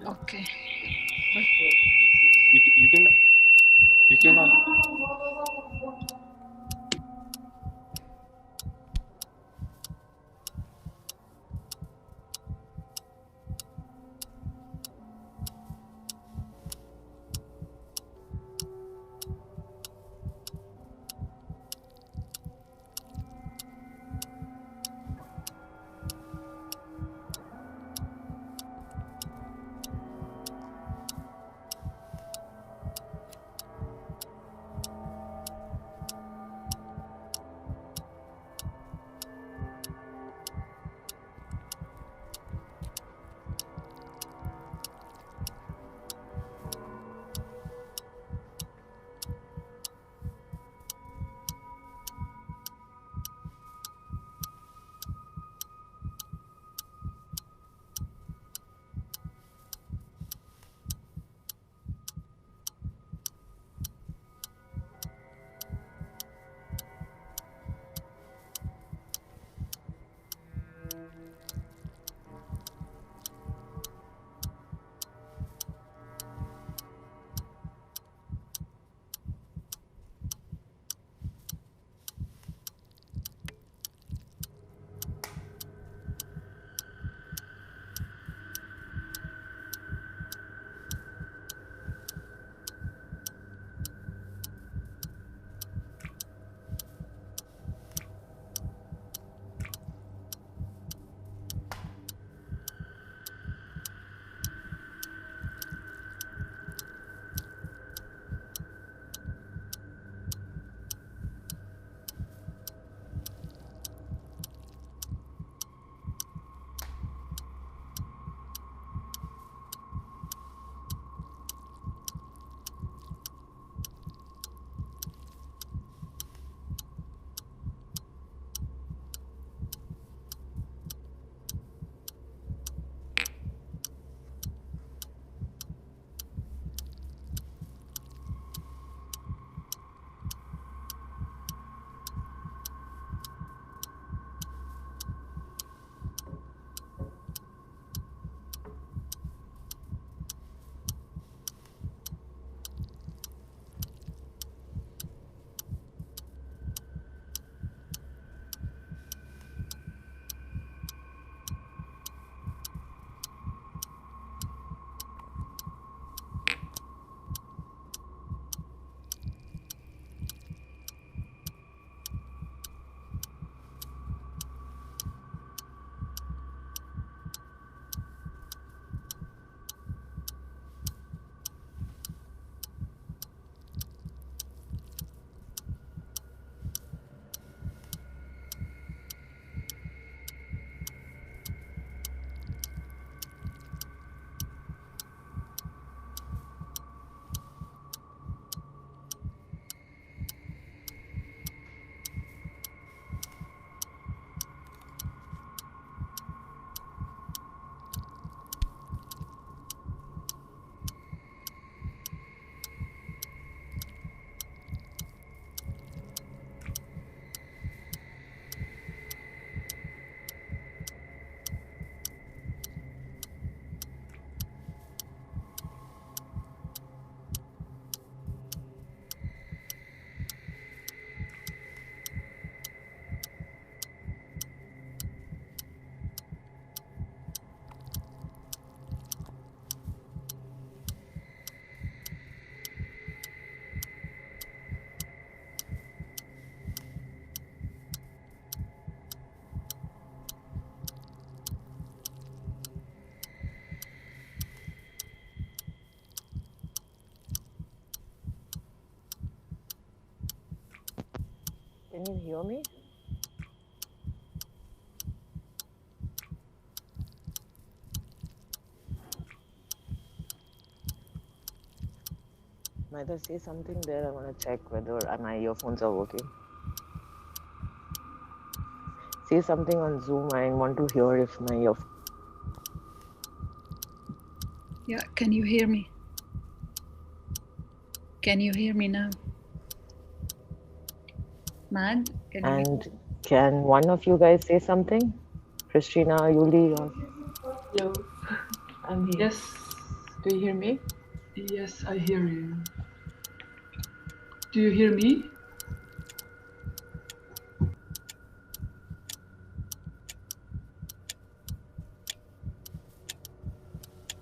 Okay. You cannot. Can you hear me? Neither say something there. I want to check whether my earphones are working. Say something on Zoom. I want to hear if my earphones. Yeah, can you hear me? Can you hear me now? Mad? Can one of you guys say something? Christina, Uli, or... Hello. I'm here. Yes. Do you hear me? Yes, I hear you. Do you hear me?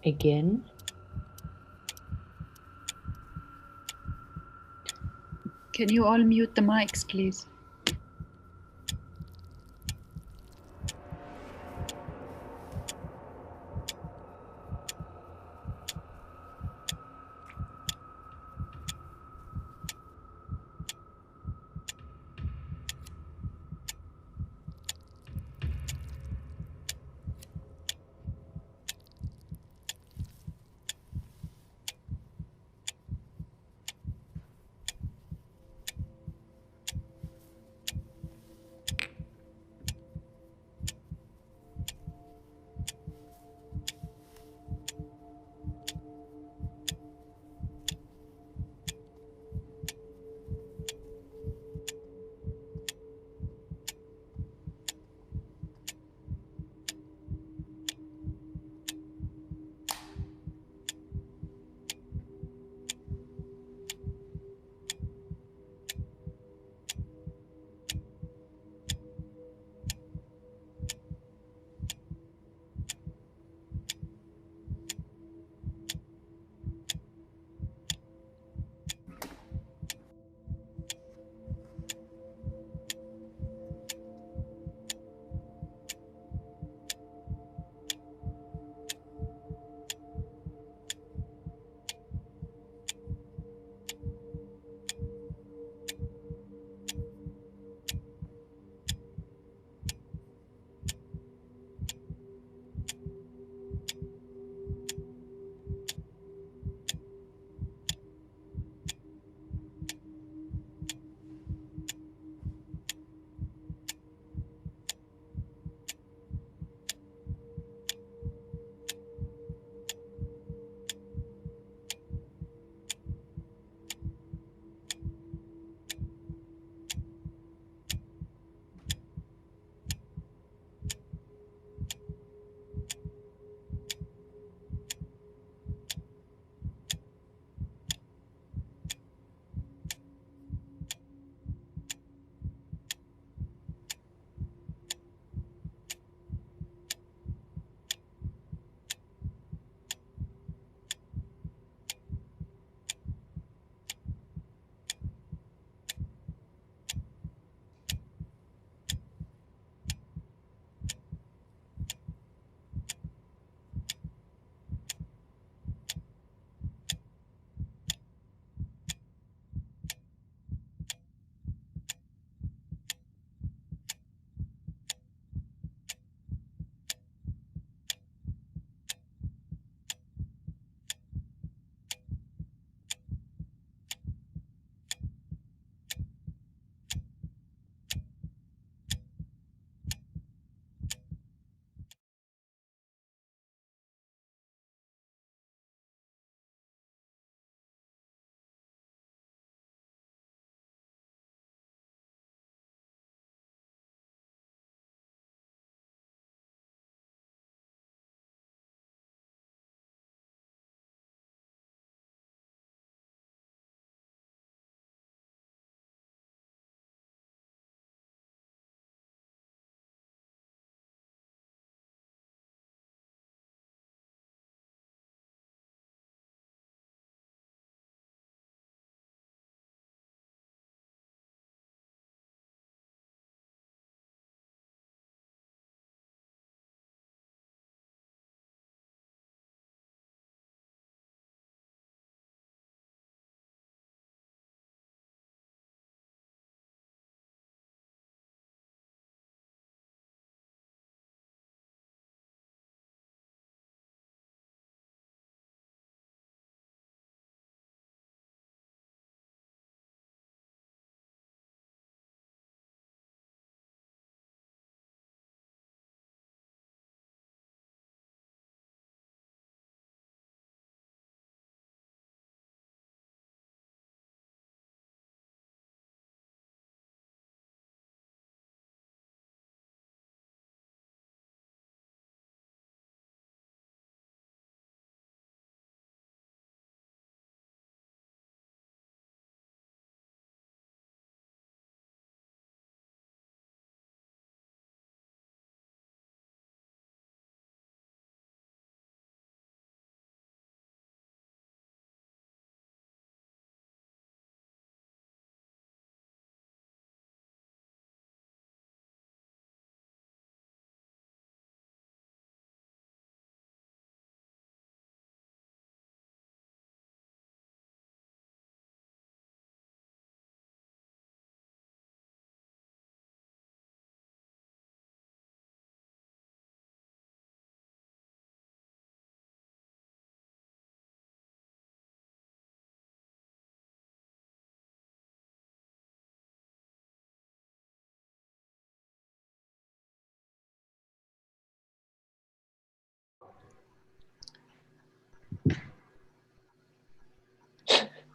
Again. Can you all mute the mics, please?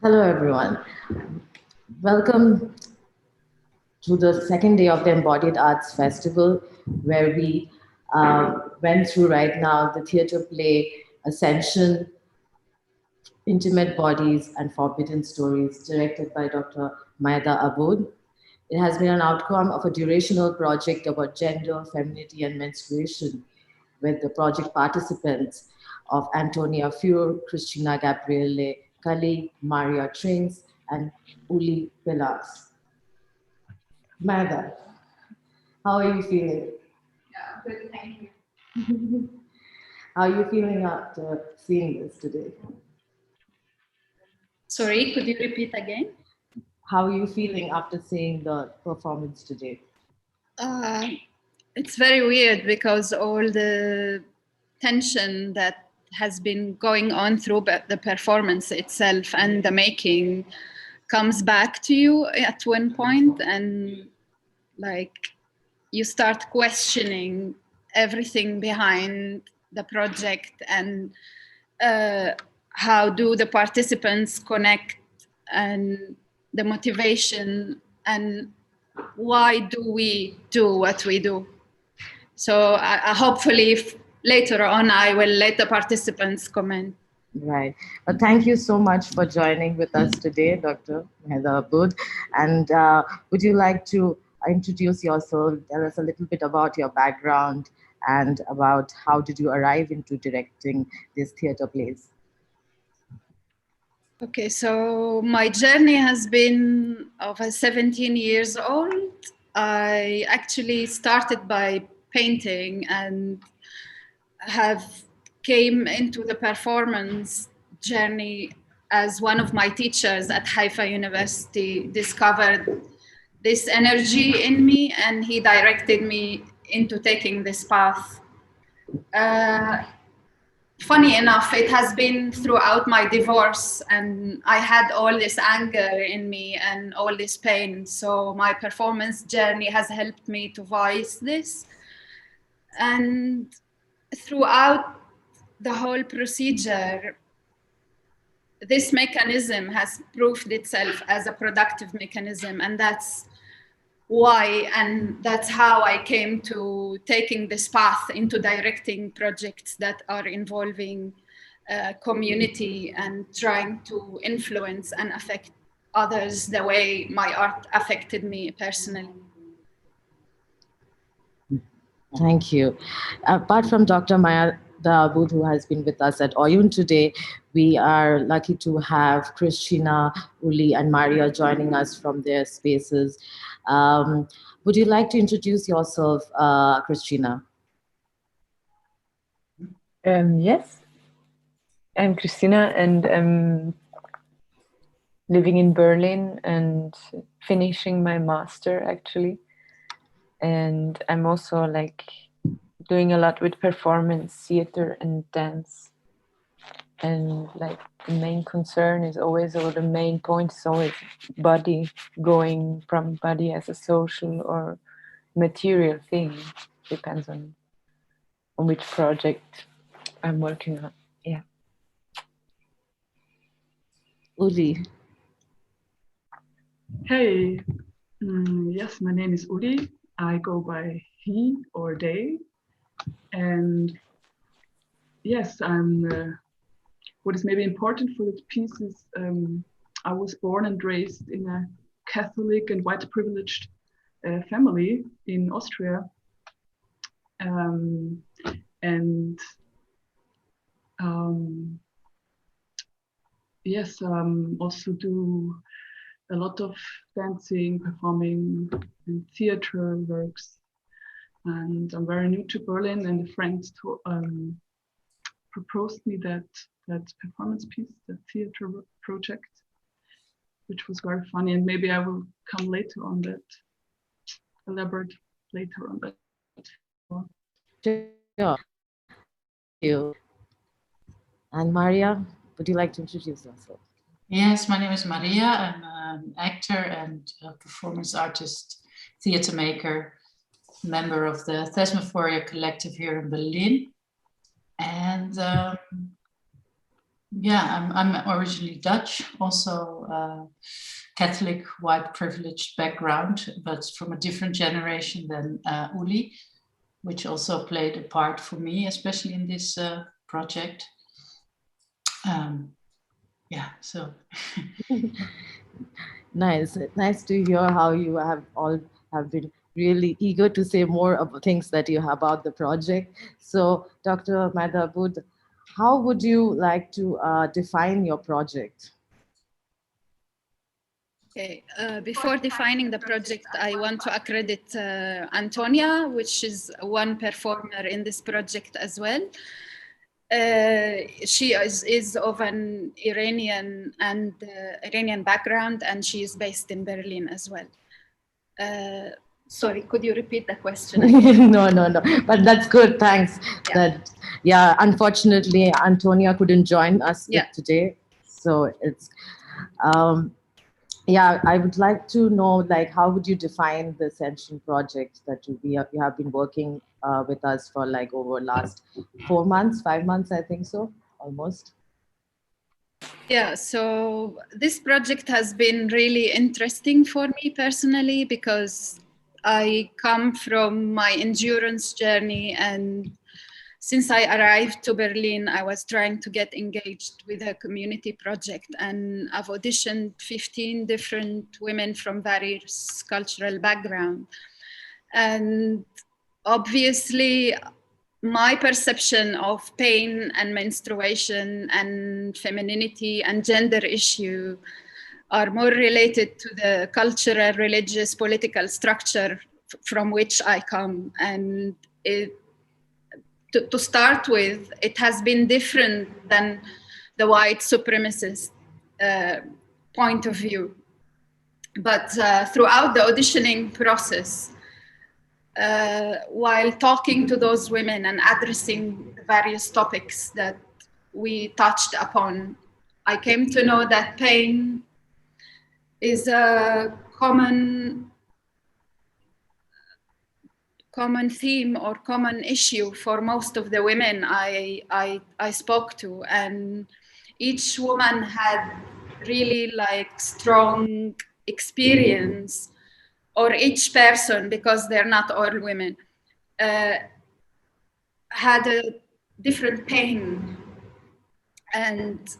Hello, everyone. Welcome to the second day of the Embodied Arts Festival, where we went through right now the theatre play Ascension, Intimate Bodies and Forbidden Stories, directed by Dr. Maiada Aboud. It has been an outcome of a durational project about gender, femininity, and menstruation, with the project participants of Antonia Führ, Christina Gabriele Kali, Maria Trinks, and Uli Pilwax. Maiada, how are you feeling? Yeah, good, thank you. How are you feeling after seeing this today? Sorry, could you repeat again? How are you feeling after seeing the performance today? It's very weird because all the tension that has been going on through the performance itself and the making comes back to you at one point, and like you start questioning everything behind the project and how do the participants connect and the motivation and why do we do what we do. So hopefully later on I will let the participants comment. Right. Well, thank you so much for joining with us today, Dr. Maiada Aboud. And would you like to introduce yourself, tell us a little bit about your background and about how did you arrive into directing these theatre plays? Okay, so my journey has been over 17 years old. I actually started by painting and have came into the performance journey as one of my teachers at Haifa University discovered this energy in me, and he directed me into taking this path. Funny enough, it has been throughout my divorce, and I had all this anger in me and all this pain. So my performance journey has helped me to voice this. And throughout the whole procedure, this mechanism has proved itself as a productive mechanism, and that's why, and that's how I came to taking this path into directing projects that are involving community and trying to influence and affect others the way my art affected me personally. Thank you. Apart from Dr. Maiada Aboud, who has been with us at Oyoun today, we are lucky to have Christina, Uli, and Maria joining us from their spaces. Would you like to introduce yourself, Christina? Yes, I'm Christina, and I'm living in Berlin and finishing my master actually. And I'm also like doing a lot with performance, theater, and dance. And like the main concern is always, or the main point is always body, going from body as a social or material thing. Depends on which project I'm working on. Yeah. Uli. Hey, yes, my name is Uli. I go by he or they. And yes, I'm. What is maybe important for this piece is I was born and raised in a Catholic and white privileged family in Austria. And yes, also do a lot of dancing, performing, and theater works. And I'm very new to Berlin, and a friend proposed me that performance piece, the theater project, which was very funny. And maybe I will come later on that, elaborate later on that. Sure. Thank you. And Maria, would you like to introduce yourself? Yes, my name is Maria. I'm an actor and a performance artist, theater maker, member of the Thesmophoria collective here in Berlin. And Yeah, I'm originally Dutch, also Catholic, white privileged background, but from a different generation than Uli, which also played a part for me, especially in this project. Yeah, so. Nice to hear how you have all have been really eager to say more about things that you have about the project. So, Dr. Maiada Aboud, how would you like to define your project? Okay, before defining the project, I want to accredit Antonia, which is one performer in this project as well. She is of an Iranian background, and she is based in Berlin as well. Sorry, could you repeat the question? No, but that's good, thanks. Yeah. Unfortunately, Antonia couldn't join us today, so it's yeah, I would like to know, like, how would you define the Ascension project that you have been working with us for like over last 4 months, 5 months, I think so, almost. Yeah, so this project has been really interesting for me personally, because I come from my endurance journey, and since I arrived to Berlin, I was trying to get engaged with a community project, and I've auditioned 15 different women from various cultural backgrounds. And obviously, my perception of pain and menstruation and femininity and gender issue are more related to the cultural, religious, political structure from which I come. And to start with, it has been different than the white supremacist point of view. But throughout the auditioning process, while talking to those women and addressing the various topics that we touched upon, I came to know that pain is a common theme or common issue for most of the women I spoke to, and each woman had really like strong experience, or each person, because they're not all women, had a different pain and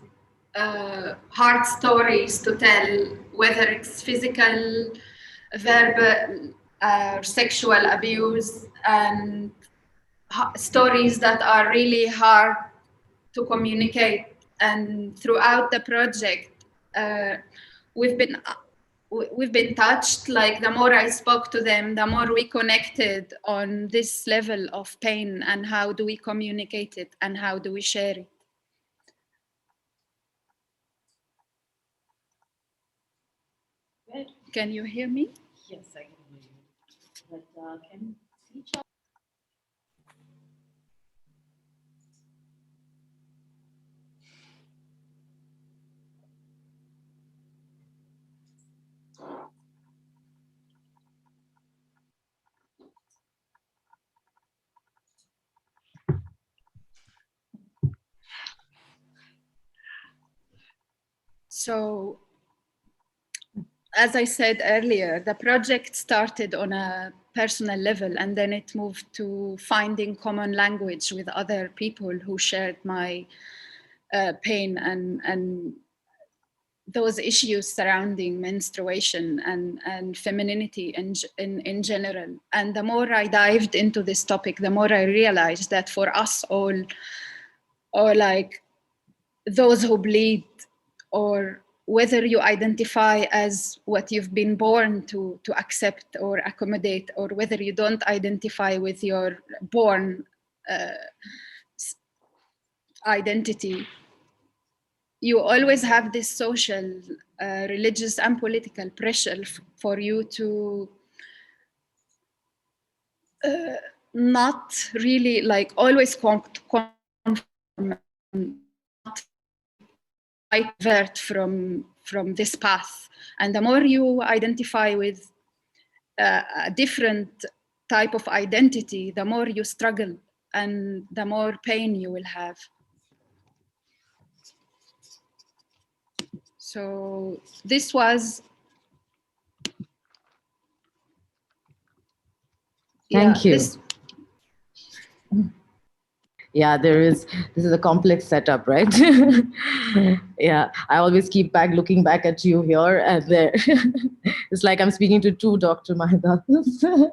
hard stories to tell, whether it's physical, verbal, sexual abuse, and stories that are really hard to communicate. And throughout the project, we've been touched. Like, the more I spoke to them, the more we connected on this level of pain, and how do we communicate it and how do we share it. Can you hear me? Yes, I can hear you. But can you see each other? So, as I said earlier, the project started on a personal level, and then it moved to finding common language with other people who shared my pain and those issues surrounding menstruation and femininity in general. And the more I dived into this topic, the more I realized that for us all, or like those who bleed, or whether you identify as what you've been born to accept or accommodate, or whether you don't identify with your born identity, you always have this social, religious, and political pressure for you to not really like always conform, not divert from this path. And the more you identify with a different type of identity, the more you struggle and the more pain you will have. So this was, Thank you. Yeah, this is a complex setup, right? Yeah, I always keep looking back at you here and there. It's like I'm speaking to two Dr. Maiadas.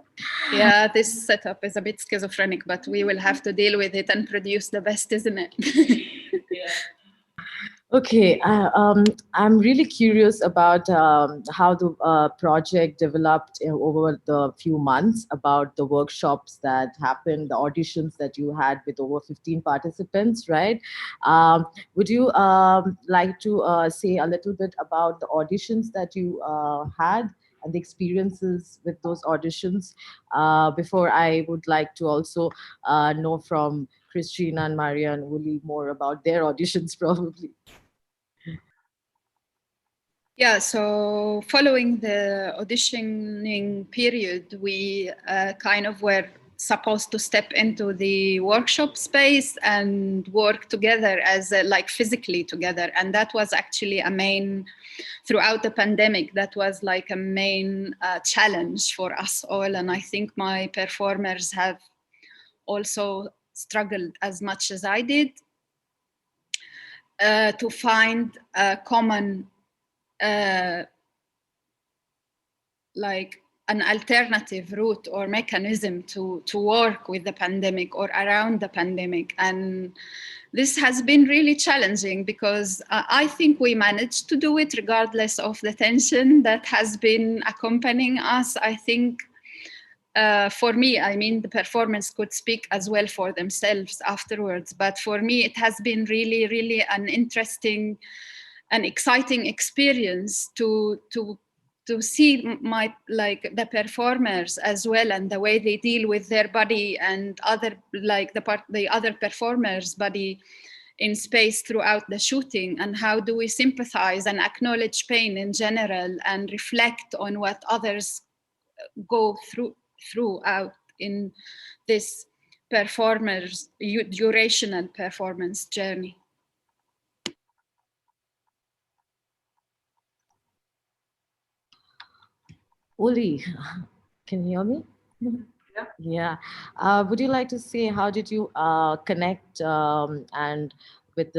Yeah, this setup is a bit schizophrenic, but we will have to deal with it and produce the best, isn't it? Yeah. Okay, I'm really curious about how the project developed over the few months, about the workshops that happened, the auditions that you had with over 15 participants, right? Would you like to say a little bit about the auditions that you had and the experiences with those auditions? Before I would like to also know from Christina and Maria and Uli more about their auditions probably. Yeah, so following the auditioning period, we kind of were supposed to step into the workshop space and work together as like physically together. And that was actually a main, throughout the pandemic, that was like a main challenge for us all. And I think my performers have also struggled as much as I did to find a common like an alternative route or mechanism to work with the pandemic or around the pandemic. And this has been really challenging because I think we managed to do it regardless of the tension that has been accompanying us. I think for me, I mean, the performance could speak as well for themselves afterwards. But for me, it has been really, really an interesting and exciting experience to see the performers as well, and the way they deal with their body and other the other performers' body in space throughout the shooting, and how do we sympathize and acknowledge pain in general and reflect on what others go throughout in this durational performance journey. Uli, can you hear me? Yeah. Yeah. Would you like to say how did you connect and with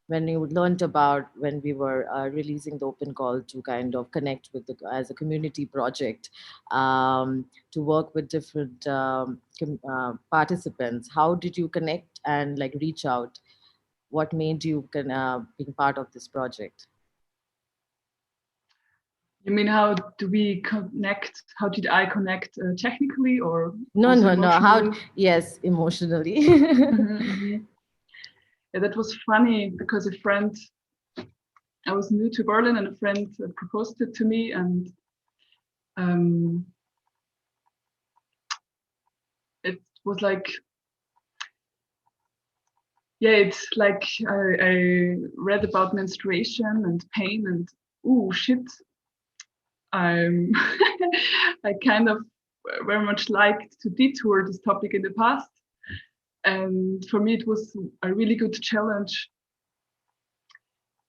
when you learned about when we were releasing the open call to kind of connect with as a community project to work with different participants? How did you connect and like reach out? What made you being part of this project? You mean how do we connect? How did I connect technically or no? How? Yes, emotionally. Mm-hmm. Yeah, that was funny because a friend, I was new to Berlin, and a friend proposed it to me, and it was like, yeah, it's like I read about menstruation and pain, and oh shit, I kind of very much liked to detour this topic in the past. And for me, it was a really good challenge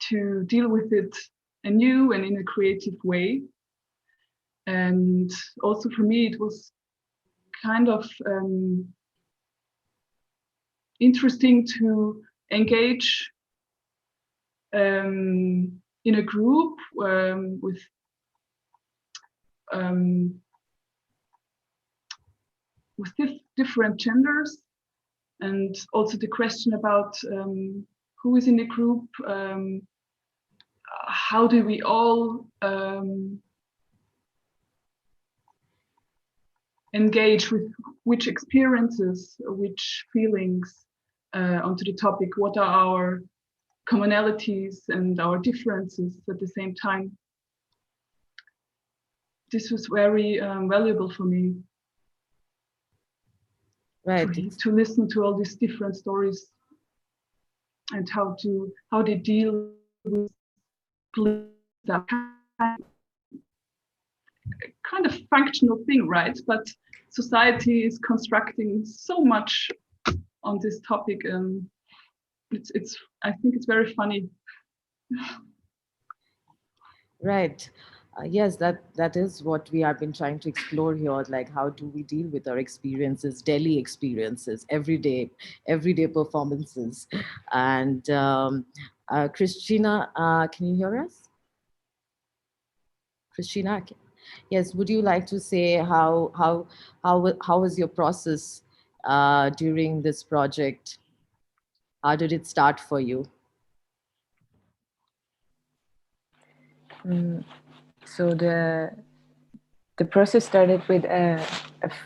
to deal with it anew and in a creative way. And also for me, it was kind of interesting to engage in a group with different genders, and also the question about who is in the group, how do we all engage with which experiences, which feelings onto the topic, what are our commonalities and our differences at the same time. This was very valuable for me. Right. To listen to all these different stories and how they deal with that kind of functional thing, right? But society is constructing so much on this topic, and it's I think it's very funny. Right. Yes, that is what we have been trying to explore here. Like, how do we deal with our experiences, daily experiences, everyday performances? And Christina, can you hear us? Christina, yes. Would you like to say how was your process during this project? How did it start for you? So the process started with a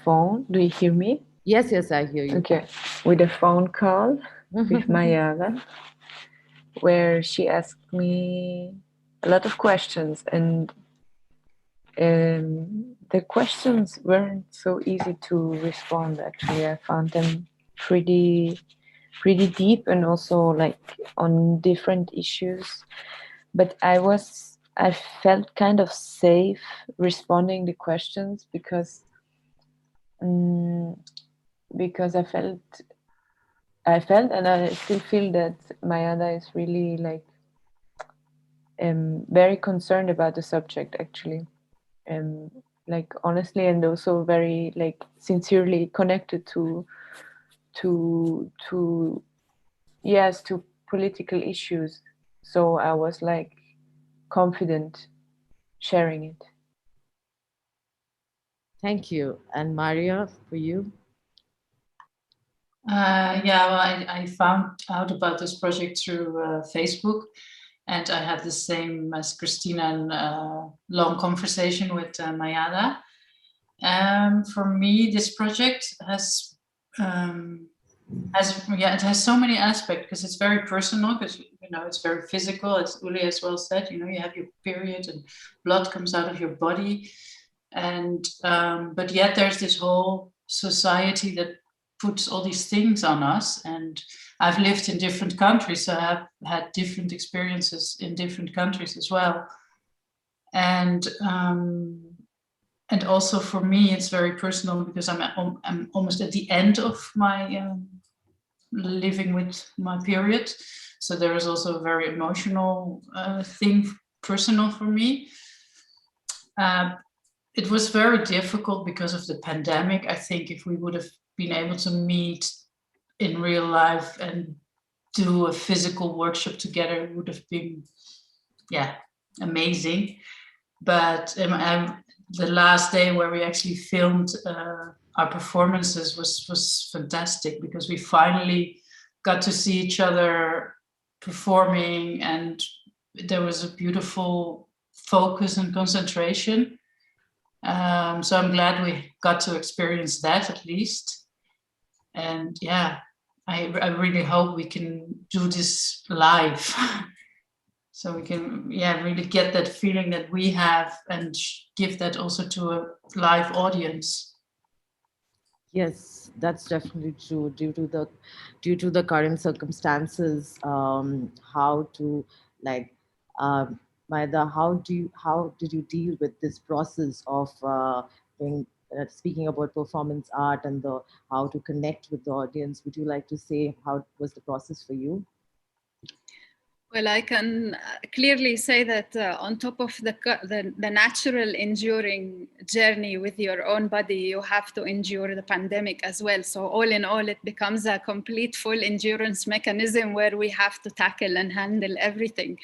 phone. Do you hear me? Yes, yes, I hear you. Okay, with a phone call with Maiada, where she asked me a lot of questions, and the questions weren't so easy to respond. Actually, I found them pretty deep, and also like on different issues. But I felt kind of safe responding the questions because I felt and I still feel that Maiada is really like very concerned about the subject, actually, like honestly, and also very like sincerely connected to yes, to political issues. So I was like confident sharing it. Thank you. And Maria, for you? Yeah, well, I found out about this project through Facebook, and I had the same as Christina, long conversation with Maiada. For me, this project has it has so many aspects because it's very personal, because it's very physical, as Uli as well said. You have your period and blood comes out of your body, and but yet there's this whole society that puts all these things on us. And I've lived in different countries, so I've had different experiences in different countries as well. And also for me, it's very personal because I'm almost at the end of my living with my period. So there is also a very emotional thing, personal for me. It was very difficult because of the pandemic. I think if we would have been able to meet in real life and do a physical workshop together, it would have been, amazing. But the last day where we actually filmed our performances was fantastic, because we finally got to see each other performing, and there was a beautiful focus and concentration. So I'm glad we got to experience that at least. And I really hope we can do this live. So we can really get that feeling that we have and give that also to a live audience. Yes, that's definitely true. Due to the current circumstances, how to like, Maida, how did you deal with this process of speaking about performance art and the how to connect with the audience? Would you like to say how was the process for you? Well, I can clearly say that on top of the natural enduring journey with your own body, you have to endure the pandemic as well. So all in all, it becomes a complete full endurance mechanism where we have to tackle and handle everything.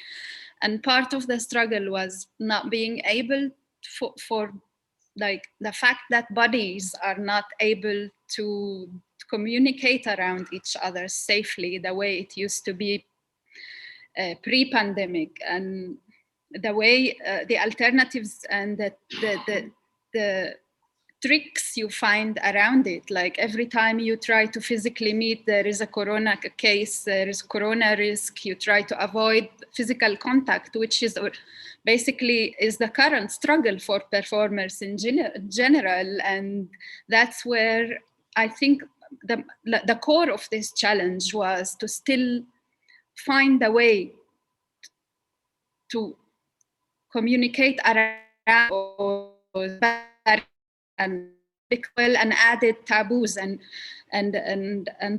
And part of the struggle was not being able for like the fact that bodies are not able to communicate around each other safely the way it used to be pre-pandemic, and the way the alternatives and the tricks you find around it. Like every time you try to physically meet, there is a corona case, there is corona risk, you try to avoid physical contact, which is basically is the current struggle for performers in general. And that's where I think the core of this challenge was to still find a way to communicate around and added taboos and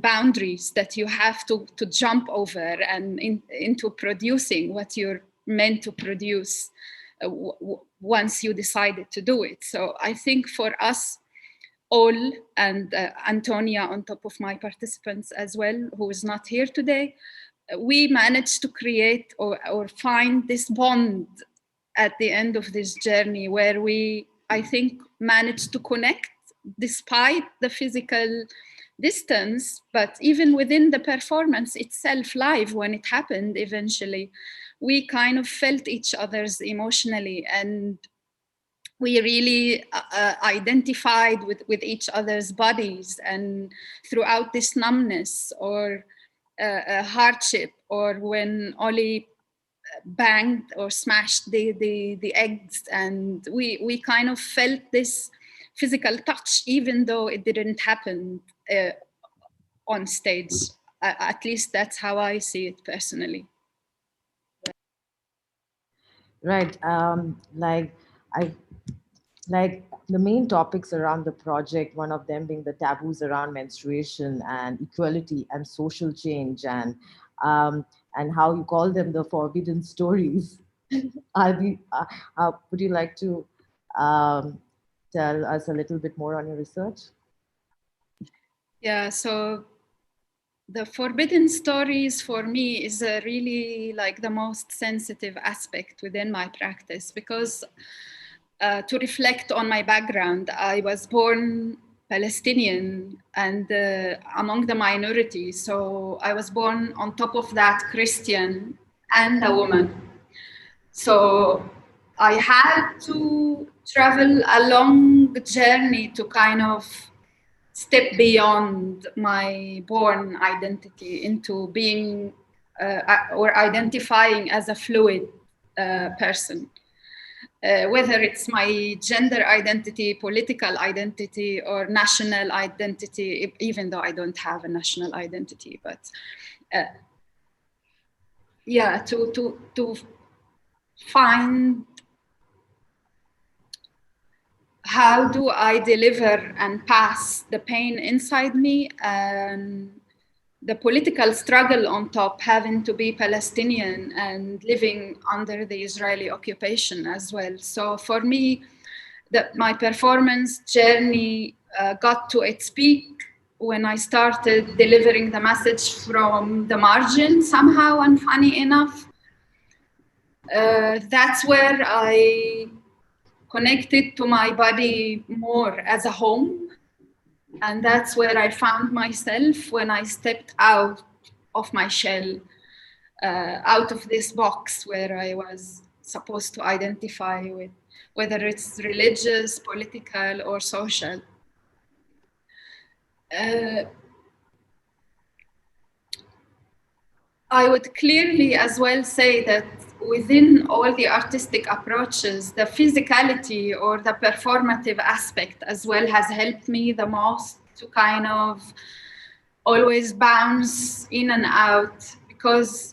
boundaries that you have to jump over and into producing what you're meant to produce once you decided to do it. So I think for us all, and Antonia on top of my participants as well, who is not here today, we managed to create or find this bond at the end of this journey where we, I think, managed to connect despite the physical distance, but even within the performance itself live, when it happened eventually, we kind of felt each other's emotionally, and we really identified with each other's bodies. And throughout this numbness or hardship, or when Oli banged or smashed the eggs, and we kind of felt this physical touch, even though it didn't happen on stage. At least that's how I see it personally. Right. Like the main topics around the project, one of them being the taboos around menstruation and equality and social change, and how you call them the forbidden stories. Would you like to tell us a little bit more on your research? Yeah, so the forbidden stories for me is really like the most sensitive aspect within my practice, because to reflect on my background, I was born Palestinian and among the minorities. So I was born on top of that Christian and a woman. So I had to travel a long journey to kind of step beyond my born identity into being or identifying as a fluid person. Whether it's my gender identity, political identity, or national identity, even though I don't have a national identity, but yeah, to find how do I deliver and pass the pain inside me, and the political struggle on top, having to be Palestinian and living under the Israeli occupation as well. So for me, my performance journey got to its peak when I started delivering the message from the margin somehow, and funny enough, that's where I connected to my body more as a home. And that's where I found myself when I stepped out of my shell, out of this box where I was supposed to identify with, whether it's religious, political, or social. I would clearly as well say that within all the artistic approaches, the physicality or the performative aspect as well has helped me the most to kind of always bounce in and out, because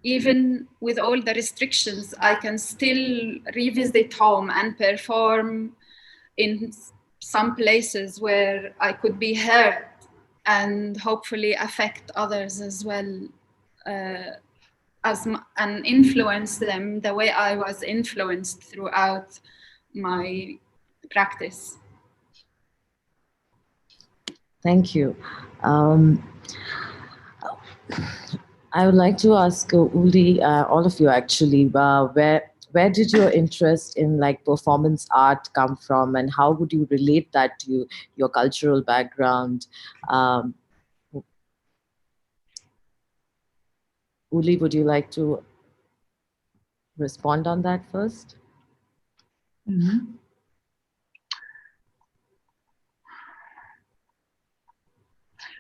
even with all the restrictions, I can still revisit home and perform in some places where I could be heard and hopefully affect others as well, and influence them the way I was influenced throughout my practice. Thank you. I would like to ask Uli, all of you actually, where did your interest in like performance art come from, and how would you relate that to your cultural background? Uli, would you like to respond on that first? Mm-hmm.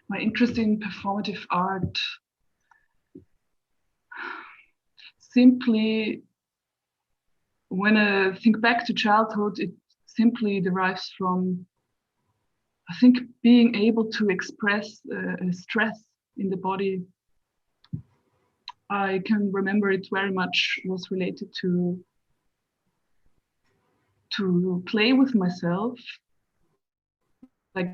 My interest in performative art simply, when I think back to childhood, it simply derives from, I think, being able to express stress in the body. I can remember it very much was related to play with myself, like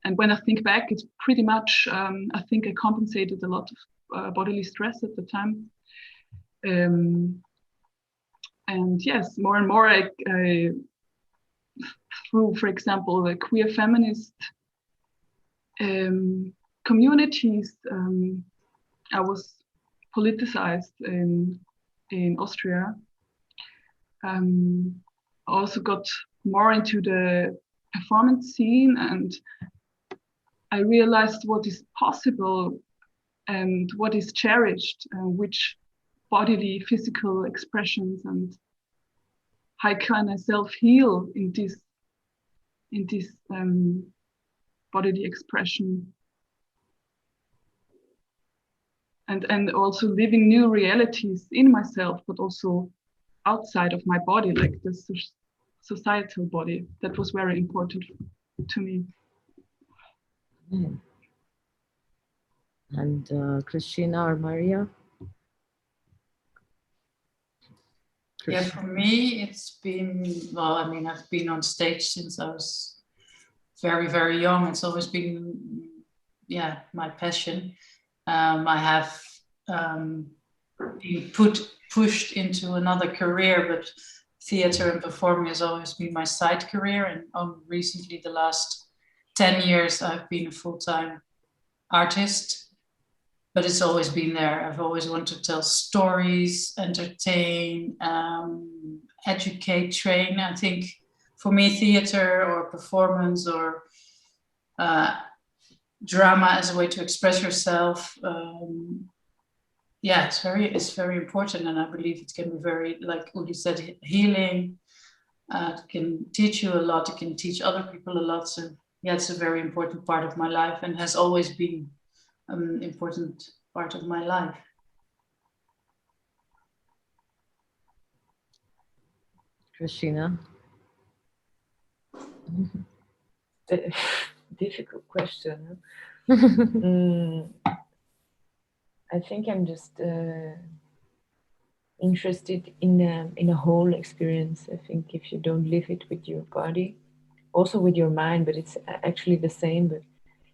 and when I think back, it's pretty much, I think I compensated a lot of bodily stress at the time. And yes, more and more, through, for example, the queer feminist communities, I was politicized in Austria. Also got more into the performance scene, and I realized what is possible and what is cherished, which bodily physical expressions, and how can I self-heal in this bodily expression, and also living new realities in myself, but also outside of my body, like the societal body. That was very important to me. And Christina or Maria? Yeah, for me, it's been, well, I mean, I've been on stage since I was very, very young. It's always been, yeah, my passion. I have been pushed into another career, but theater and performing has always been my side career. And recently, the last 10 years, I've been a full-time artist. But it's always been there. I've always wanted to tell stories, entertain, educate, train. I think for me, theater or performance or drama as a way to express yourself, yeah, it's very important. And I believe it can be very, like Uli said, healing. It can teach you a lot. It can teach other people a lot. So yeah, it's a very important part of my life and has always been an important part of my life. Christina? Difficult question. I think I'm just interested in a whole experience. I think if you don't live it with your body, also with your mind, but it's actually the same. But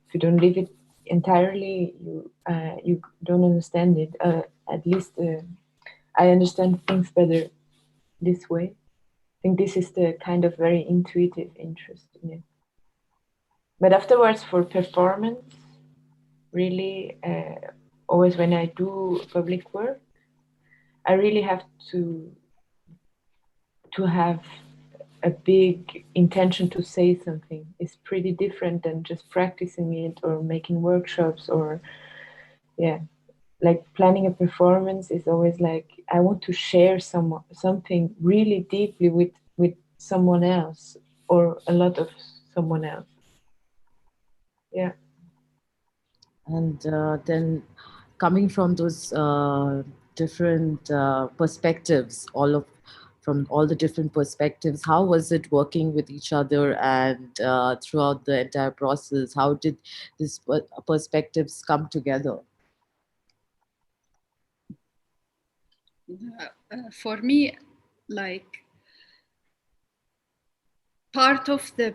if you don't live it entirely, you don't understand it. At least I understand things better this way. I think this is the kind of very intuitive interest in it. But afterwards, for performance, really, always when I do public work, I really have to have a big intention to say something. It's pretty different than just practicing it or making workshops or, yeah. Like planning a performance is always like, I want to share something really deeply with someone else or a lot of someone else. Yeah. And then coming from those different perspectives, from all the different perspectives, how was it working with each other and throughout the entire process? How did these perspectives come together? For me, like, part of the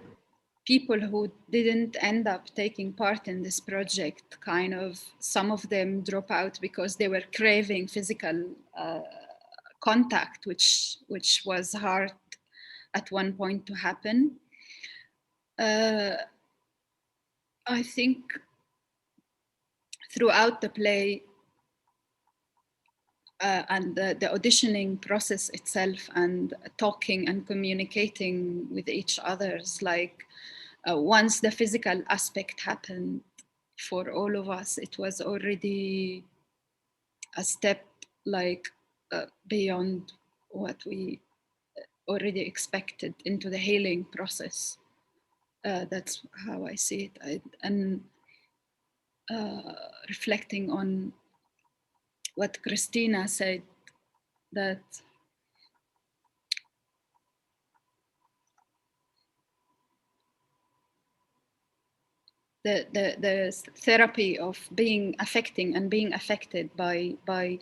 people who didn't end up taking part in this project, kind of, some of them drop out because they were craving physical contact, which was hard at one point to happen. I think throughout the play and the auditioning process itself and talking and communicating with each other's, like, once the physical aspect happened for all of us, it was already a step, like, beyond what we already expected into the healing process. That's how I see it. And reflecting on what Christina said, that the therapy of being affecting and being affected by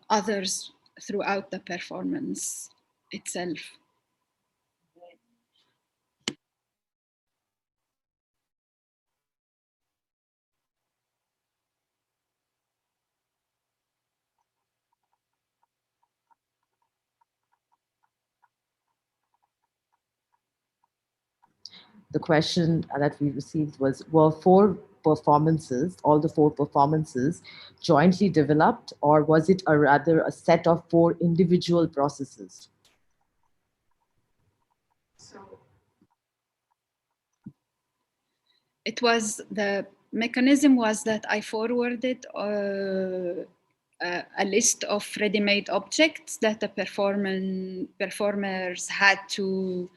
others throughout the performance itself. the question that we received was, were all the four performances, jointly developed, or was it rather a set of four individual processes? So it was, the mechanism was that I forwarded a list of ready-made objects that the performers had to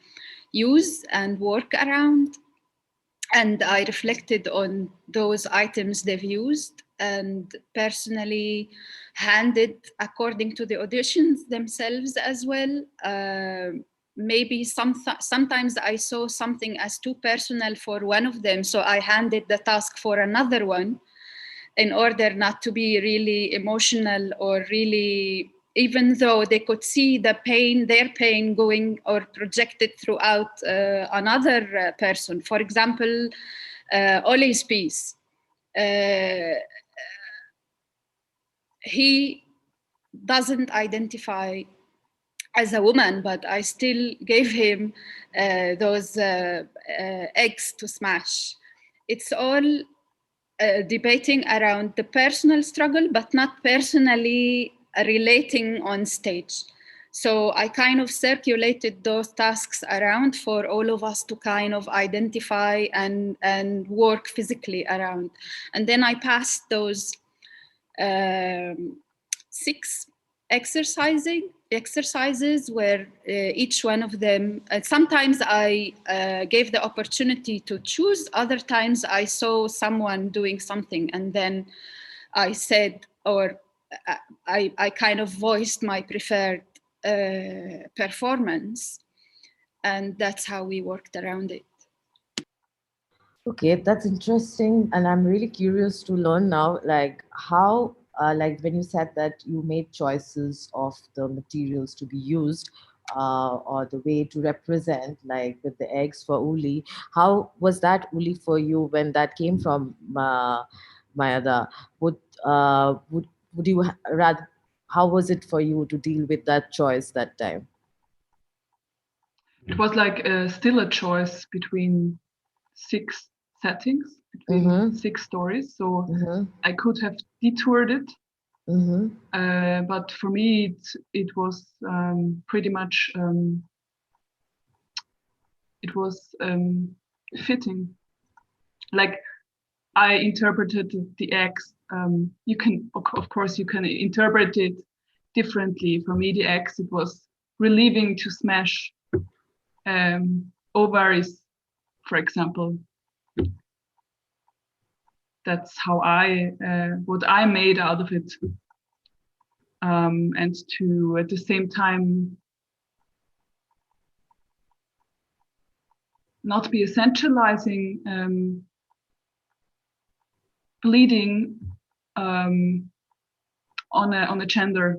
use and work around. And I reflected on those items they've used and personally handed according to the auditions themselves as well. Maybe sometimes I saw something as too personal for one of them, so I handed the task for another one in order not to be really emotional or really, even though they could see the pain, their pain going or projected throughout another person. For example, Oli's piece. He doesn't identify as a woman, but I still gave him those eggs to smash. It's all debating around the personal struggle, but not personally relating on stage. So I kind of circulated those tasks around for all of us to kind of identify and work physically around. And then I passed those 6 exercises where each one of them, sometimes I gave the opportunity to choose, other times I saw someone doing something and then I said, or I kind of voiced my preferred performance, and that's how we worked around it. Okay, that's interesting, and I'm really curious to learn now, like how, like when you said that you made choices of the materials to be used, or the way to represent, like with the eggs for Uli, how was that, Uli, for you when that came from Maiada? Would you rather? How was it for you to deal with that choice that time? It was like still a choice between 6 settings, between 6 stories. So I could have detoured it, but for me it was pretty much it was fitting. Like I interpreted the X. You can, of course, you can interpret it differently. For me, the X, it was relieving to smash ovaries, for example. That's how what I made out of it. And to, at the same time, not be essentializing bleeding on a gender.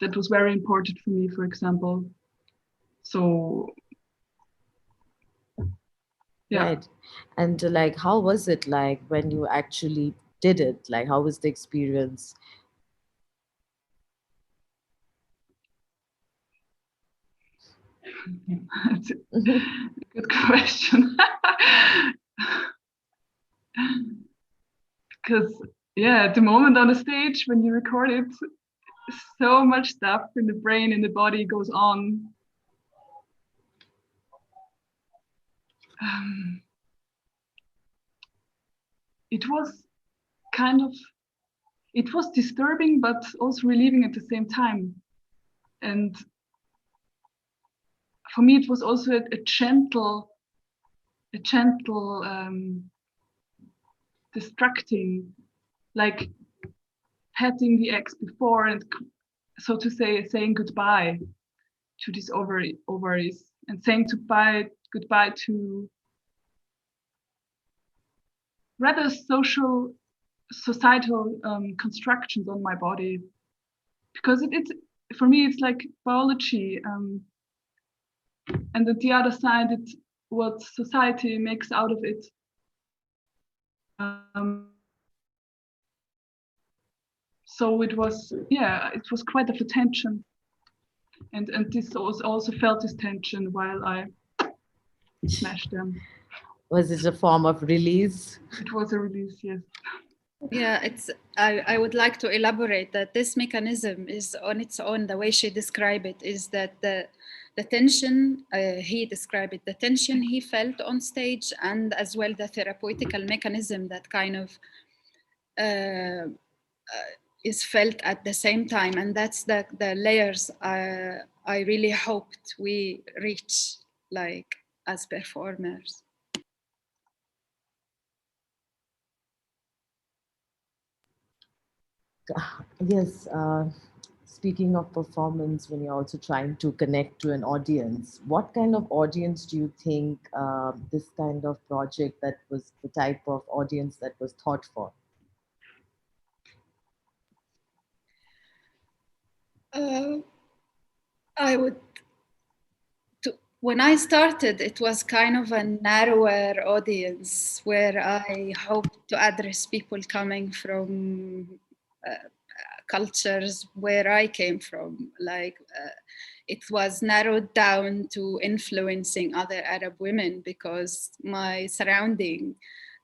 That was very important for me, for example. So yeah. Right. And like, how was it like when you actually did it? Like, how was the experience? That's a good question. Because yeah, at the moment on the stage when you record it, so much stuff in the brain, in the body goes on. It was kind of, it was disturbing, but also relieving at the same time. And for me, it was also a gentle distracting, like petting the eggs before and, so to say, saying goodbye to these ovaries and saying goodbye to rather societal constructions on my body, because it's for me it's like biology, and at the other side it's what society makes out of it. So it was quite of a tension, and this also felt this tension while I smash them. Was it a form of release? It was a release, yes. Yeah, I would like to elaborate that this mechanism is on its own. The way she described it is that the tension, he described it, the tension he felt on stage, and as well the therapeutical mechanism that kind of is felt at the same time. And that's the layers I really hoped we reach, like, as performers. Yes, speaking of performance, when you're also trying to connect to an audience, what kind of audience do you think this kind of project, that was the type of audience that was thought for? I would, when I started, it was kind of a narrower audience where I hoped to address people coming from cultures where I came from. Like, it was narrowed down to influencing other Arab women because my surrounding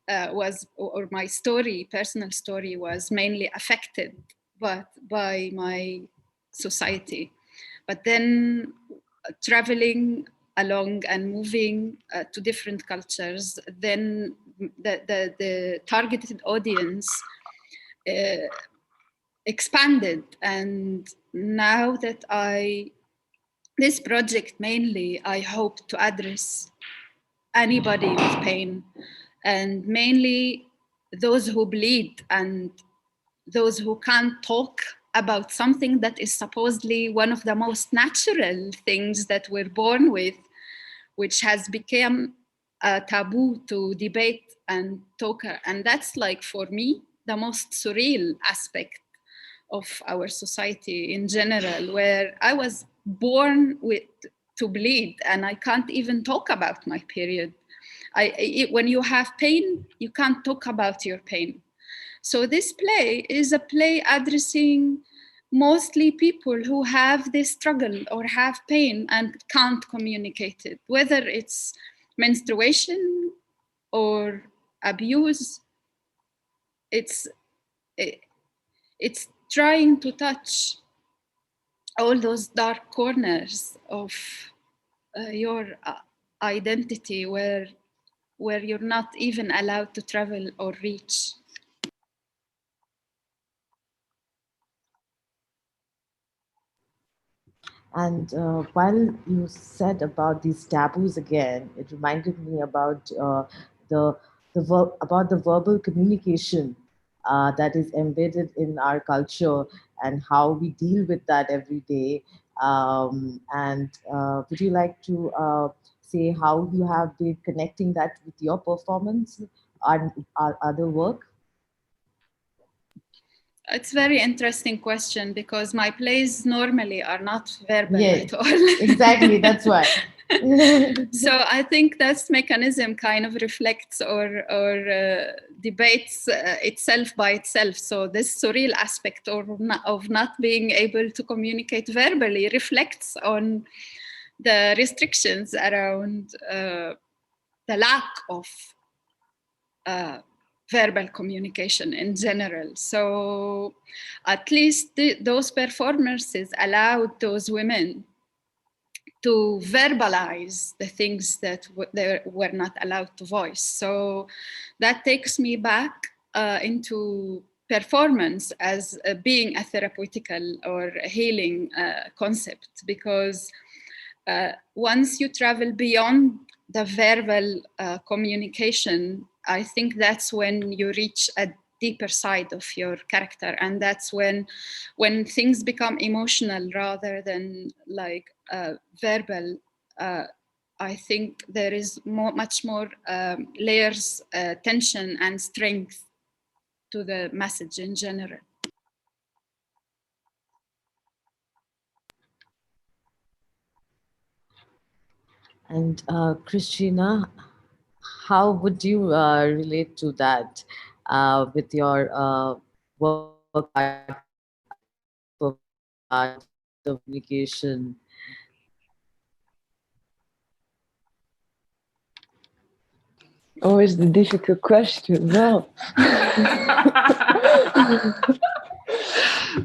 was, or my story, personal story, was mainly affected by my society. But then traveling along and moving to different cultures, then the targeted audience expanded. And now that this project mainly, I hope to address anybody with pain, and mainly those who bleed and those who can't talk about something that is supposedly one of the most natural things that we're born with, which has become a taboo to debate and talk. And that's, like, for me, the most surreal aspect of our society in general, where I was born to bleed and I can't even talk about my period. When you have pain, you can't talk about your pain. So this play is a play addressing mostly people who have this struggle or have pain and can't communicate it, whether it's menstruation or abuse. It's trying to touch all those dark corners of your identity where you're not even allowed to travel or reach. And while you said about these taboos again, it reminded me about about the verbal communication that is embedded in our culture and how we deal with that every day. And would you like to say how you have been connecting that with your performance and our other work? It's a very interesting question because my plays normally are not verbal Yeah, at all. exactly. That's why. So I think that mechanism kind of reflects or debates itself by itself. So this surreal aspect of not being able to communicate verbally reflects on the restrictions around the lack of verbal communication in general. So at least those performances allowed those women to verbalize the things that they were not allowed to voice. So that takes me back into performance as being a therapeutical or a healing concept, because once you travel beyond the verbal communication, I think that's when you reach a deeper side of your character, and that's when things become emotional rather than like verbal. I think there is much more layers, tension and strength to the message in general. And Christina, how would you relate to that with your work art, art, communication? Always the difficult question. No.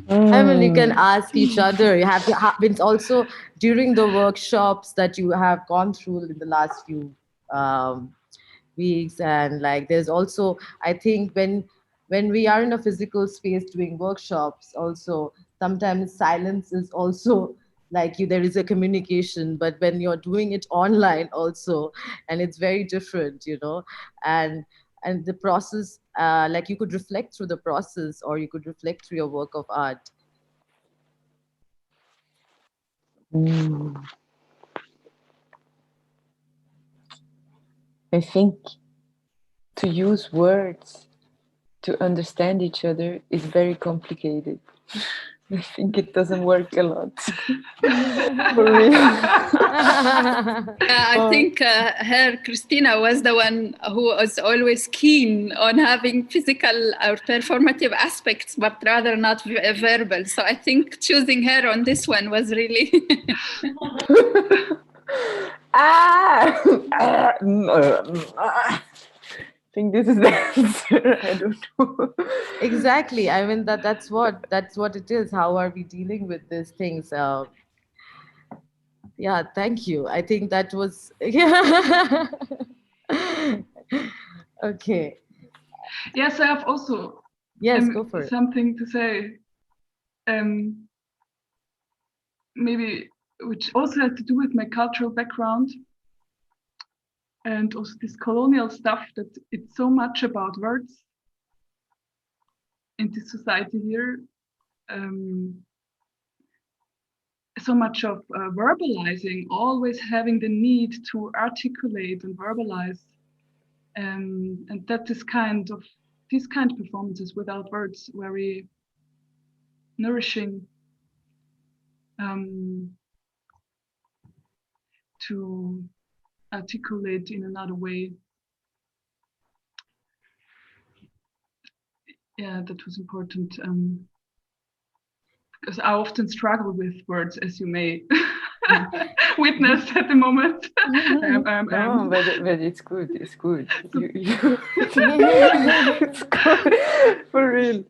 I mean, you can ask each other. You have been also during the workshops that you have gone through in the last few weeks, and like there's also, I think when we are in a physical space doing workshops, also sometimes silence is also like there is a communication, but when you're doing it online also, and it's very different, you know, and the process, like you could reflect through the process, or you could reflect through your work of art. I think to use words to understand each other is very complicated. I think it doesn't work a lot. For real. I think Christina was the one who was always keen on having physical or performative aspects, but rather not verbal. So I think choosing her on this one was really... I think this is the answer. I don't know. Exactly. I mean that's what it is. How are we dealing with these things? Yeah, thank you. I think that was yeah. Okay. Yes, I have also Go for it. something to say. Maybe which also has to do with my cultural background. And also this colonial stuff, that it's so much about words in this society here. So much of verbalizing, always having the need to articulate and verbalize. And that these kind of performances without words, very nourishing to articulate in another way. Yeah, that was important, because I often struggle with words, as you may witness at the moment. No, but it's good. It's good. It's good. For real.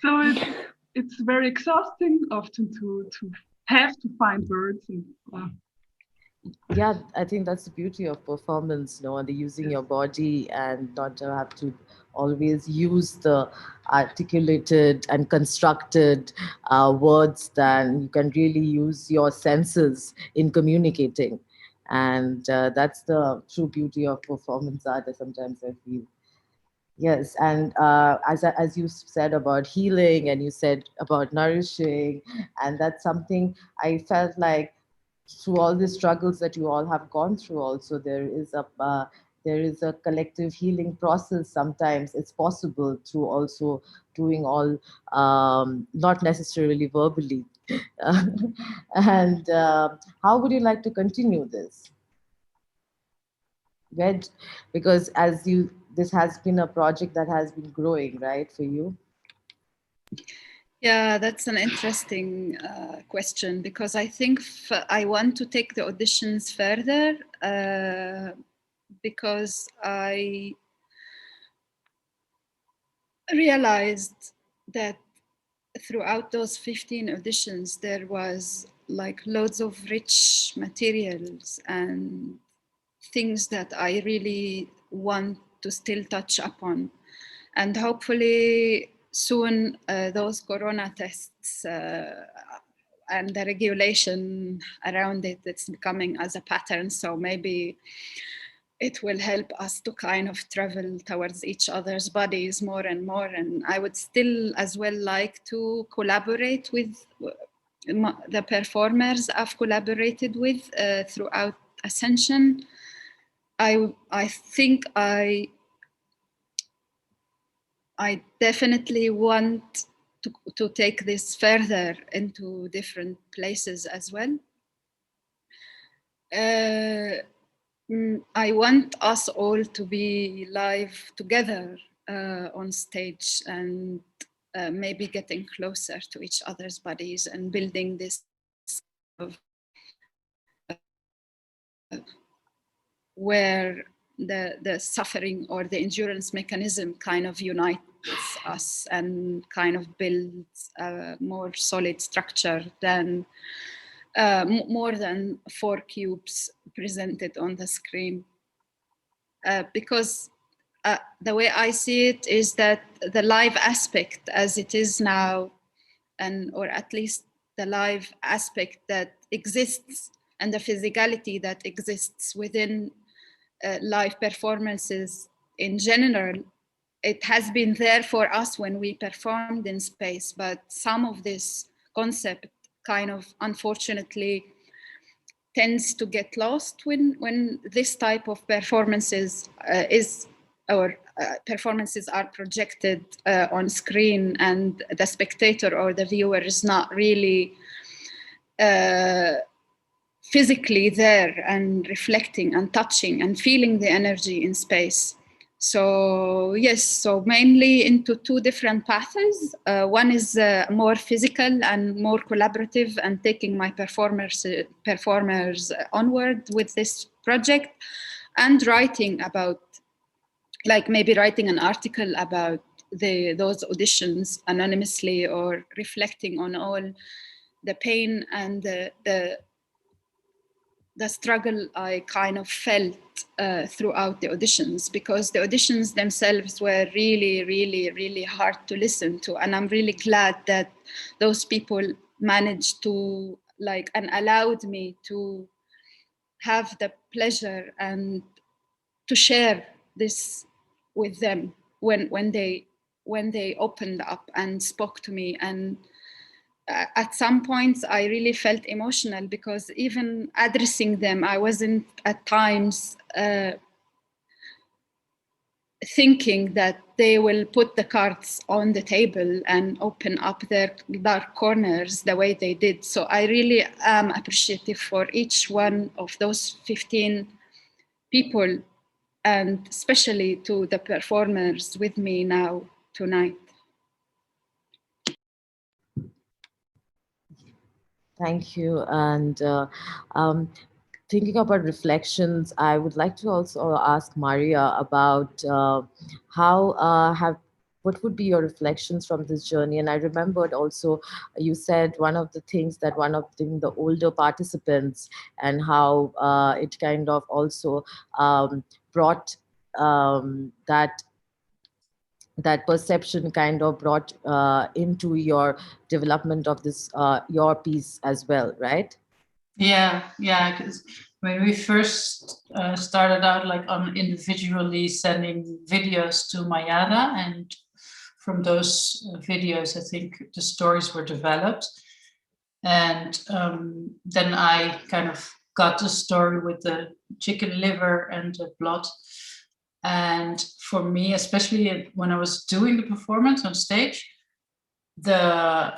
So it's very exhausting often to have to find words. And, yeah, I think that's the beauty of performance, no, the using your body and not to have to always use the articulated and constructed words. Then you can really use your senses in communicating, and that's the true beauty of performance art. Sometimes I feel. Yes, and as you said about healing, and you said about nourishing, and that's something I felt like through all the struggles that you all have gone through. Also, there is a collective healing process. Sometimes it's possible through also doing all, not necessarily verbally. And how would you like to continue this? Because this has been a project that has been growing, right, for you? Yeah, that's an interesting question, because I think I want to take the auditions further, because I realized that throughout those 15 auditions, there was like loads of rich materials and things that I really want to still touch upon. And hopefully soon those corona tests and the regulation around it, it's becoming as a pattern. So maybe it will help us to kind of travel towards each other's bodies more and more. And I would still as well like to collaborate with the performers I've collaborated with throughout Ascension. I think I definitely want to take this further into different places as well. I want us all to be live together on stage, and maybe getting closer to each other's bodies and building this of where the suffering or the endurance mechanism kind of unites us and kind of builds a more solid structure than more than 4 cubes presented on the screen. Because the way I see it is that the live aspect as it is now, or at least the live aspect that exists and the physicality that exists within live performances in general, it has been there for us when we performed in space, but some of this concept kind of unfortunately tends to get lost when this type of performances performances are projected on screen and the spectator or the viewer is not really physically there and reflecting and touching and feeling the energy in space. So yes, so mainly into 2 different paths. One is more physical and more collaborative and taking my performers onward with this project, and writing about, like maybe writing an article about those auditions anonymously, or reflecting on all the pain and the struggle I kind of felt throughout the auditions, because the auditions themselves were really, really, really hard to listen to. And I'm really glad that those people managed to and allowed me to have the pleasure and to share this with them when they opened up and spoke to me. And at some points I really felt emotional, because even addressing them, I wasn't at times thinking that they will put the cards on the table and open up their dark corners the way they did. So I really am appreciative for each one of those 15 people, and especially to the performers with me now tonight. Thank you. And thinking about reflections, I would like to also ask Maria about what would be your reflections from this journey? And I remembered also, you said one of the things that one of the older participants, and how it kind of also brought that perception kind of brought into your development of this, your piece as well, right? Yeah, because when we first started out on individually sending videos to Maiada, and from those videos, I think the stories were developed. And then I kind of got the story with the chicken liver and the blood. And for me, especially when I was doing the performance on stage, the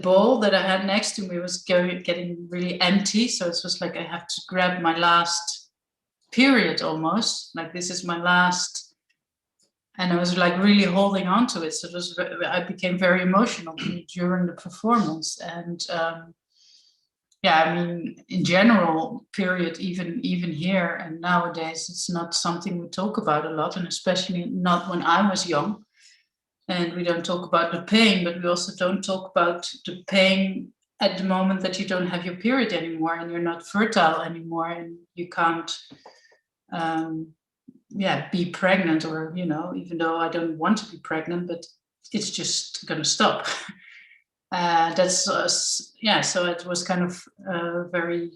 bowl that I had next to me was getting really empty. So it was like I have to grab my last period almost, like this is my last. And I was like really holding on to it. So I became very emotional during the performance. And yeah, I mean, in general, period, even here and nowadays, it's not something we talk about a lot, and especially not when I was young. And we don't talk about the pain, but we also don't talk about the pain at the moment that you don't have your period anymore and you're not fertile anymore and you can't be pregnant, or, you know, even though I don't want to be pregnant, but it's just going to stop. So it was kind of very,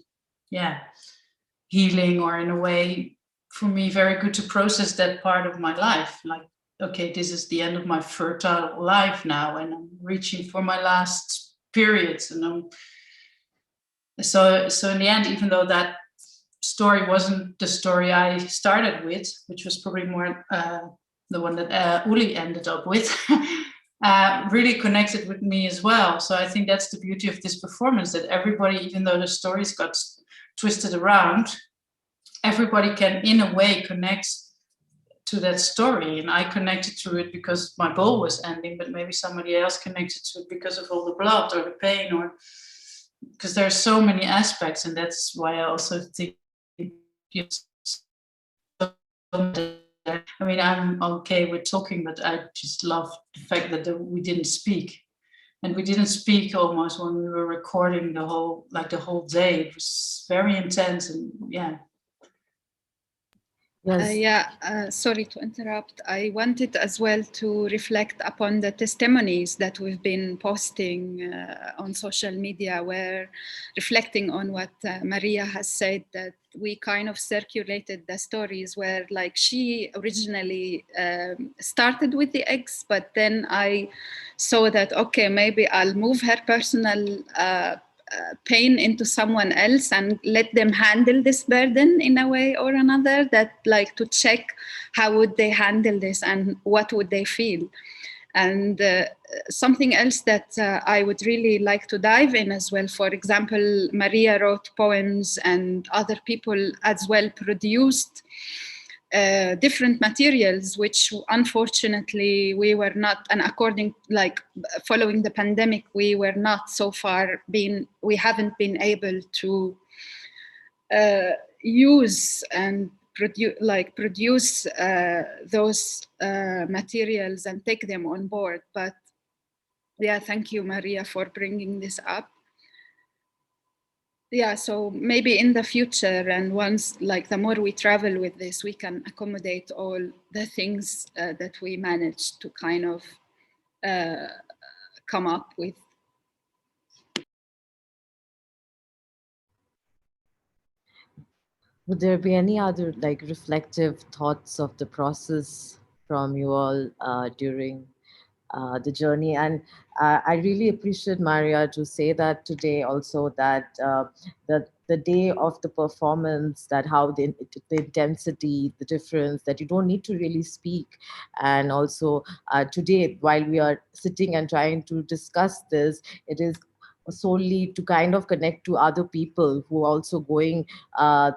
healing, or in a way for me, very good to process that part of my life. Like, okay, this is the end of my fertile life now, and I'm reaching for my last periods. And so in the end, even though that story wasn't the story I started with, which was probably more the one that Uli ended up with, really connected with me as well. So I think that's the beauty of this performance, that everybody, even though the stories got twisted around, everybody can in a way connect to that story. And I connected to it because my bowl was ending, but maybe somebody else connected to it because of all the blood or the pain, or because there are so many aspects. And that's why I also think it's so I mean, I'm okay with talking, but I just love the fact that we didn't speak. And we didn't speak almost when we were recording the whole day. It was very intense, and yeah. Yes. Sorry to interrupt. I wanted as well to reflect upon the testimonies that we've been posting on social media, where reflecting on what Maria has said, that we kind of circulated the stories where like she originally started with the eggs, but then I saw that, okay, maybe I'll move her personal pain into someone else and let them handle this burden in a way or another, that like to check how would they handle this and what would they feel. And something else that I would really like to dive in as well, for example, Maria wrote poems and other people as well produced different materials, which unfortunately we were not, and according, like following the pandemic, we were not so far we haven't been able to use and produce those materials and take them on board. But yeah, thank you, Maria, for bringing this up. Yeah, so maybe in the future, and once, like the more we travel with this, we can accommodate all the things that we managed to kind of come up with. Would there be any other like reflective thoughts of the process from you all during the journey? And I really appreciate, Maria, to say that today also, that the day of the performance, that how the intensity, the difference, that you don't need to really speak. And also today, while we are sitting and trying to discuss this, it is solely to kind of connect to other people who are also going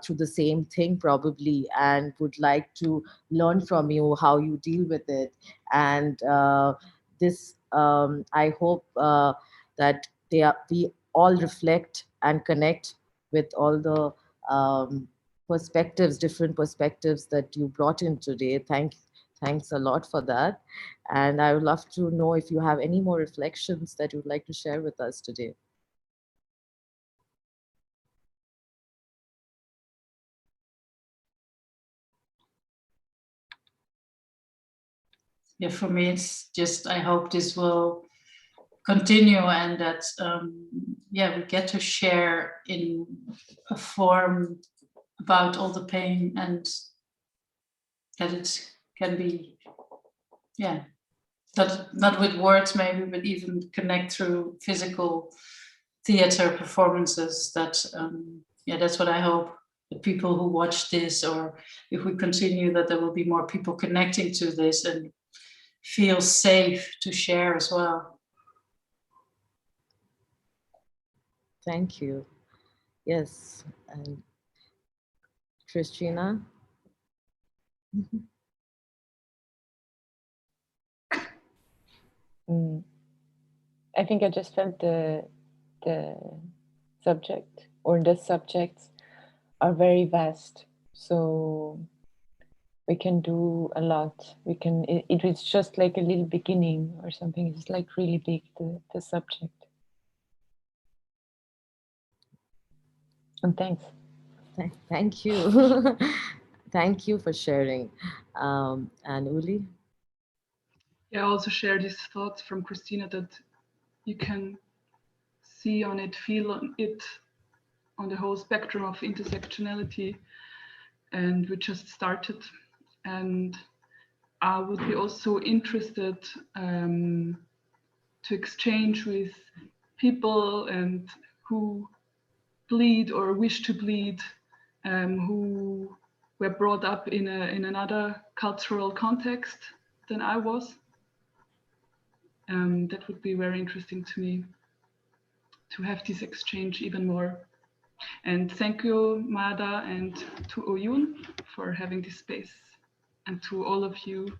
through the same thing probably, and would like to learn from you how you deal with it. And this I hope that we all reflect and connect with all the different perspectives that you brought in today. Thanks a lot for that. And I would love to know if you have any more reflections that you would like to share with us today. Yeah, for me, it's just, I hope this will continue, and that yeah, we get to share in a form about all the pain, and that it can be, yeah, that not with words maybe, but even connect through physical theater performances. That yeah, that's what I hope, the people who watch this, or if we continue, that there will be more people connecting to this and feel safe to share as well. Thank you. Yes, and Christina. I think I just felt the subject, or the subjects are very vast, so we can do a lot. We can, it is just like a little beginning or something. It's like really big, the subject. And thanks. Thank you. Thank you for sharing. And Uli? Yeah, I also share these thoughts from Christina, that you can see on it, feel on it, on the whole spectrum of intersectionality. And we just started. And I would be also interested to exchange with people and who bleed or wish to bleed, who were brought up in another cultural context than I was. That would be very interesting to me, to have this exchange even more. And thank you, Maiada, and to Oyoun for having this space, and to all of you,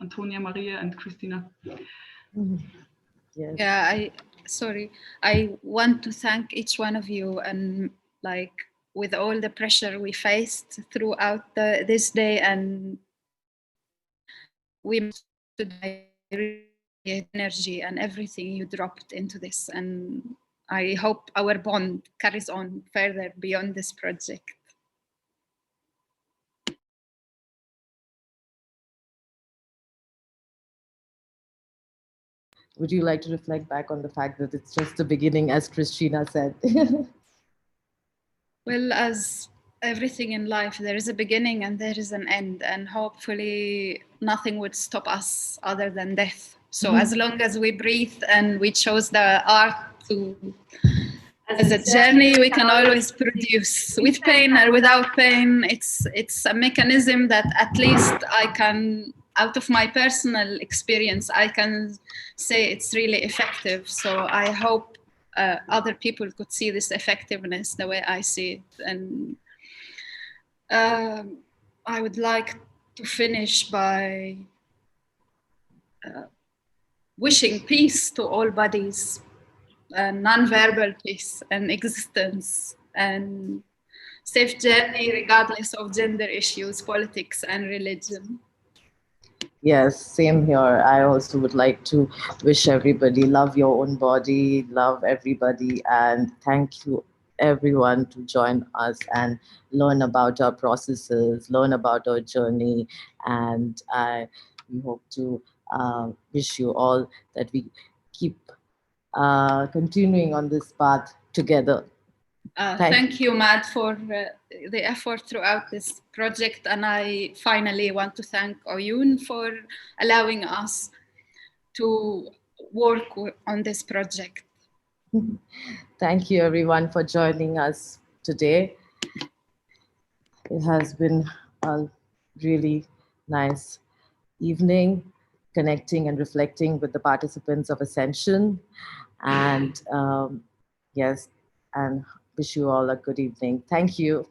Antonia, Maria, and Christina. Yes. Yeah, I want to thank each one of you, and like with all the pressure we faced throughout this day, and we today energy and everything you dropped into this, and I hope our bond carries on further beyond this project. Would you like to reflect back on the fact that it's just the beginning, as Christina said? Well, as everything in life, there is a beginning and there is an end, and hopefully nothing would stop us other than death. So as long as we breathe and we chose the art to as a journey, we can always produce with pain or without pain. It's a mechanism that at least I can, out of my personal experience, I can say it's really effective. So I hope other people could see this effectiveness the way I see it. And I would like to finish by wishing peace to all bodies, non-verbal peace and existence, and safe journey regardless of gender issues, politics and religion. Yes, same here. I also would like to wish everybody love your own body, love everybody, and thank you everyone to join us and learn about our processes, learn about our journey. And we hope to wish you all that we keep continuing on this path together. Thank you, Mad, for the effort throughout this project. And I finally want to thank Oyoun for allowing us to work on this project. Thank you, everyone, for joining us today. It has been a really nice evening, connecting and reflecting with the participants of Ascension. And yes, and wish you all a good evening. Thank you.